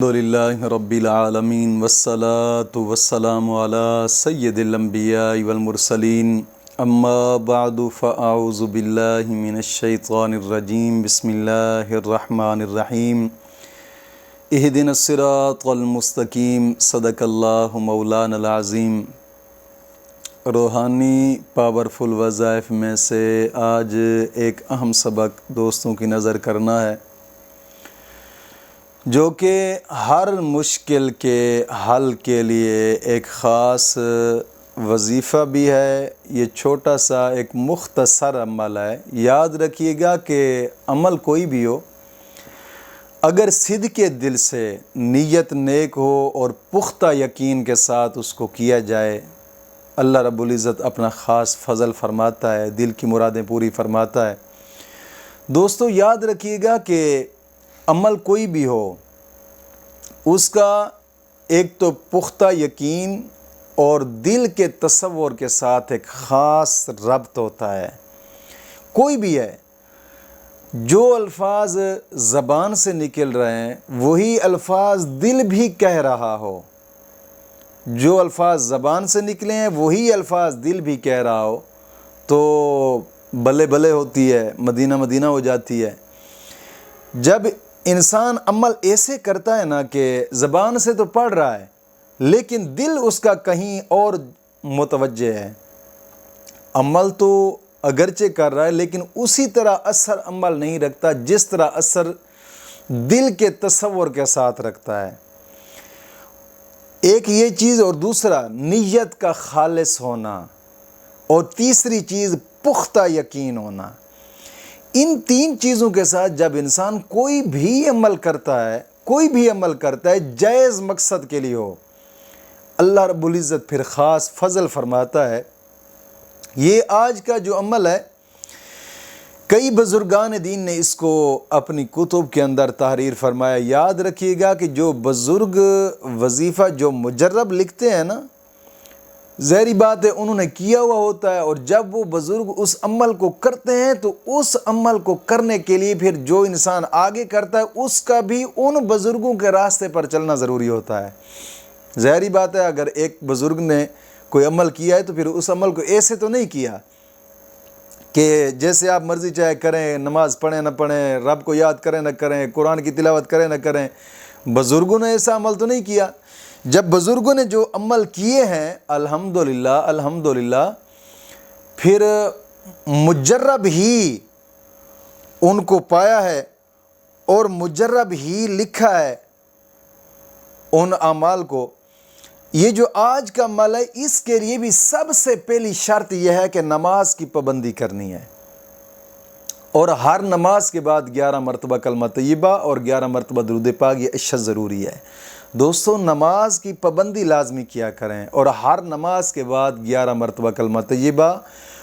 الحمدللہ رب العالمین والصلاة والسلام علی سید الانبیاء والمرسلین اما بعد فاعوذ باللہ من الشیطان الرجیم بسم اللہ الرحمن الرحیم اہدنا الصراط المستقیم صدق اللہ مولانا العظیم۔ روحانی پاورفل وظائف میں سے آج ایک اہم سبق دوستوں کی نظر کرنا ہے، جو کہ ہر مشکل کے حل کے لیے ایک خاص وظیفہ بھی ہے۔ یہ چھوٹا سا ایک مختصر عمل ہے۔ یاد رکھیے گا کہ عمل کوئی بھی ہو، اگر صدق کے دل سے نیت نیک ہو اور پختہ یقین کے ساتھ اس کو کیا جائے، اللہ رب العزت اپنا خاص فضل فرماتا ہے، دل کی مرادیں پوری فرماتا ہے۔ دوستو یاد رکھیے گا کہ عمل کوئی بھی ہو، اس کا ایک تو پختہ یقین اور دل کے تصور کے ساتھ ایک خاص ربط ہوتا ہے۔ کوئی بھی ہے، جو الفاظ زبان سے نکل رہے ہیں وہی الفاظ دل بھی کہہ رہا ہو، جو الفاظ زبان سے نکلے ہیں وہی الفاظ دل بھی کہہ رہا ہو تو بلے بلے ہوتی ہے، مدینہ مدینہ ہو جاتی ہے۔ جب انسان عمل ایسے کرتا ہے نا کہ زبان سے تو پڑھ رہا ہے لیکن دل اس کا کہیں اور متوجہ ہے، عمل تو اگرچہ کر رہا ہے لیکن اسی طرح اثر عمل نہیں رکھتا جس طرح اثر دل کے تصور کے ساتھ رکھتا ہے۔ ایک یہ چیز، اور دوسرا نیت کا خالص ہونا، اور تیسری چیز پختہ یقین ہونا۔ ان تین چیزوں کے ساتھ جب انسان کوئی بھی عمل کرتا ہے جائز مقصد کے لیے ہو، اللہ رب العزت پھر خاص فضل فرماتا ہے۔ یہ آج کا جو عمل ہے، کئی بزرگان دین نے اس کو اپنی کتب کے اندر تحریر فرمایا۔ یاد رکھیے گا کہ جو بزرگ وظیفہ جو مجرب لکھتے ہیں نا، ظاہری بات ہے انہوں نے کیا ہوا ہوتا ہے، اور جب وہ بزرگ اس عمل کو کرتے ہیں تو اس عمل کو کرنے کے لیے پھر جو انسان آگے کرتا ہے اس کا بھی ان بزرگوں کے راستے پر چلنا ضروری ہوتا ہے۔ ظاہری بات ہے اگر ایک بزرگ نے کوئی عمل کیا ہے تو پھر اس عمل کو ایسے تو نہیں کیا کہ جیسے آپ مرضی چاہے کریں، نماز پڑھیں نہ پڑھیں، رب کو یاد کریں نہ کریں، قرآن کی تلاوت کریں نہ کریں۔ بزرگوں نے ایسا عمل تو نہیں کیا۔ جب بزرگوں نے جو عمل کیے ہیں الحمدللہ پھر مجرب ہی ان کو پایا ہے اور مجرب ہی لکھا ہے ان اعمال کو۔ یہ جو آج کا عمل ہے اس کے لیے بھی سب سے پہلی شرط یہ ہے کہ نماز کی پابندی کرنی ہے، اور ہر نماز کے بعد 11 مرتبہ کلمہ طیبہ اور 11 مرتبہ درود پاک، یہ اشد ضروری ہے۔ دوستو نماز کی پابندی لازمی کیا کریں، اور ہر نماز کے بعد 11 مرتبہ کلمہ طیبہ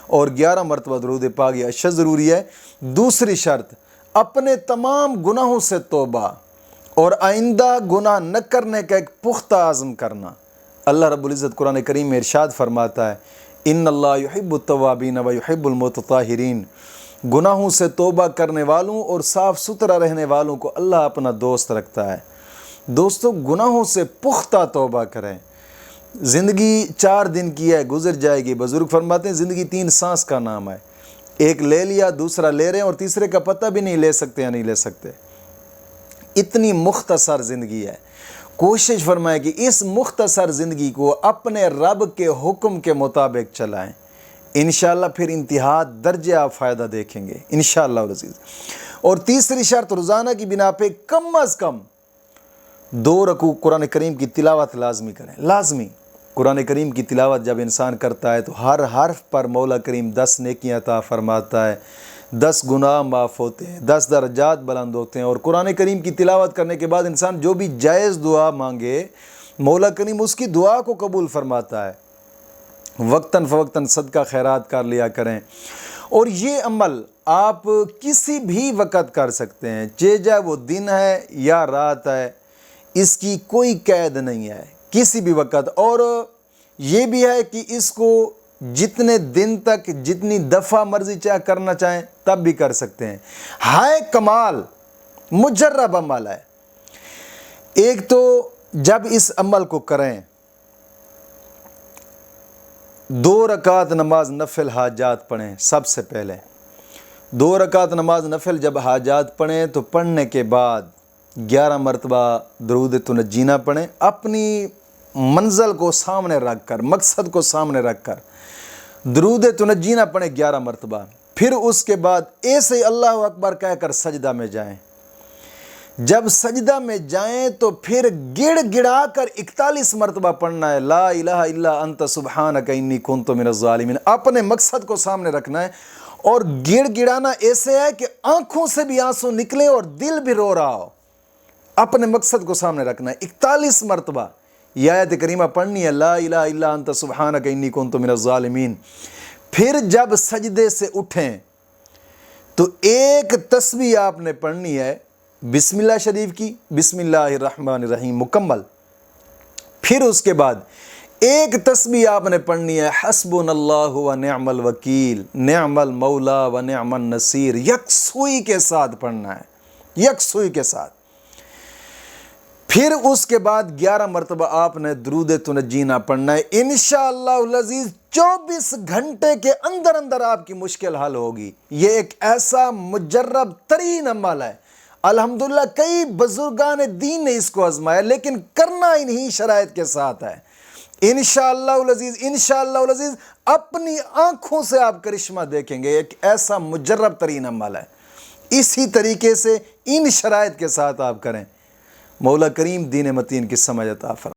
اور 11 مرتبہ درود پاک، یہ اشد ضروری ہے۔ دوسری شرط، اپنے تمام گناہوں سے توبہ اور آئندہ گناہ نہ کرنے کا ایک پختہ عزم کرنا۔ اللہ رب العزت قرآن کریم میں ارشاد فرماتا ہے، ان اللہ یحب التوابین و یحب المتطہرین۔ گناہوں سے توبہ کرنے والوں اور صاف ستھرا رہنے والوں کو اللہ اپنا دوست رکھتا ہے۔ دوستو گناہوں سے پختہ توبہ کریں۔ زندگی 4 دن کی ہے، گزر جائے گی۔ بزرگ فرماتے ہیں زندگی 3 سانس کا نام ہے، ایک لے لیا، دوسرا لے رہے ہیں، اور تیسرے کا پتہ بھی نہیں لے سکتے یا نہیں لے سکتے۔ اتنی مختصر زندگی ہے۔ کوشش فرمائیں کہ اس مختصر زندگی کو اپنے رب کے حکم کے مطابق چلائیں، انشاءاللہ پھر انتہا درجہ آپ فائدہ دیکھیں گے انشاءاللہ العزیز۔ اور تیسری شرط، روزانہ کی بنا پہ کم از کم 2 رکوع قرآن کریم کی تلاوت لازمی کریں۔ لازمی قرآن کریم کی تلاوت جب انسان کرتا ہے تو ہر حرف پر مولا کریم 10 نیکیاں عطا فرماتا ہے، 10 گناہ معاف ہوتے ہیں، 10 درجات بلند ہوتے ہیں۔ اور قرآن کریم کی تلاوت کرنے کے بعد انسان جو بھی جائز دعا مانگے مولا کریم اس کی دعا کو قبول فرماتا ہے۔ وقتاً فوقتاً صدقہ خیرات کر لیا کریں۔ اور یہ عمل آپ کسی بھی وقت کر سکتے ہیں، چاہے وہ دن ہے یا رات ہے، اس کی کوئی قید نہیں ہے، کسی بھی وقت۔ اور یہ بھی ہے کہ اس کو جتنے دن تک جتنی دفعہ مرضی چاہے کرنا چاہیں تب بھی کر سکتے ہیں۔ ہائے کمال مجرب عمل ہے۔ ایک تو جب اس عمل کو کریں 2 رکعت نماز نفل حاجات پڑھیں، سب سے پہلے 2 رکعت نماز نفل جب حاجات پڑھیں تو پڑھنے کے بعد 11 مرتبہ درود تنجینا پڑھیں، اپنی منزل کو سامنے رکھ کر، مقصد کو سامنے رکھ کر درود تنجینا پڑھیں 11 مرتبہ۔ پھر اس کے بعد ایسے اللہ اکبر کہہ کر سجدہ میں جائیں۔ جب سجدہ میں جائیں تو پھر گڑ گڑا کر 41 مرتبہ پڑھنا ہے، لا الہ الا انت سبحانک انی کنت من الظالمین، اپنے مقصد کو سامنے رکھنا ہے۔ اور گڑ گڑانا ایسے ہے کہ آنکھوں سے بھی آنسو نکلے اور دل بھی رو رہا ہو، اپنے مقصد کو سامنے رکھنا ہے۔ 41 مرتبہ یہ آیت کریمہ پڑھنی ہے، لا الہ الا انت سبحانک انی کنت من الظالمین۔ پھر جب سجدے سے اٹھیں تو ایک تسبیح آپ نے پڑھنی ہے بسم اللہ شریف کی، بسم اللہ الرحمن الرحیم مکمل۔ پھر اس کے بعد ایک تسبیح آپ نے پڑھنی ہے حسبنا اللہ و نعم الوکیل نعم المولا و نعم النصیر، یکسوئی کے ساتھ پڑھنا ہے، یکسوئی کے ساتھ۔ پھر اس کے بعد 11 مرتبہ آپ نے درود تنجینا پڑھنا ہے۔ انشاءاللہ العزیز 24 گھنٹے کے اندر اندر آپ کی مشکل حل ہوگی۔ یہ ایک ایسا مجرب ترین عمل ہے، الحمدللہ کئی بزرگان دین نے اس کو آزمایا، لیکن کرنا انہی شرائط کے ساتھ ہے۔ انشاءاللہ العزیز، انشاءاللہ العزیز اپنی آنکھوں سے آپ کرشمہ دیکھیں گے، ایک ایسا مجرب ترین عمل ہے۔ اسی طریقے سے ان شرائط کے ساتھ آپ کریں۔ مولا کریم دین متین کی سمجھ عطا فرمائے۔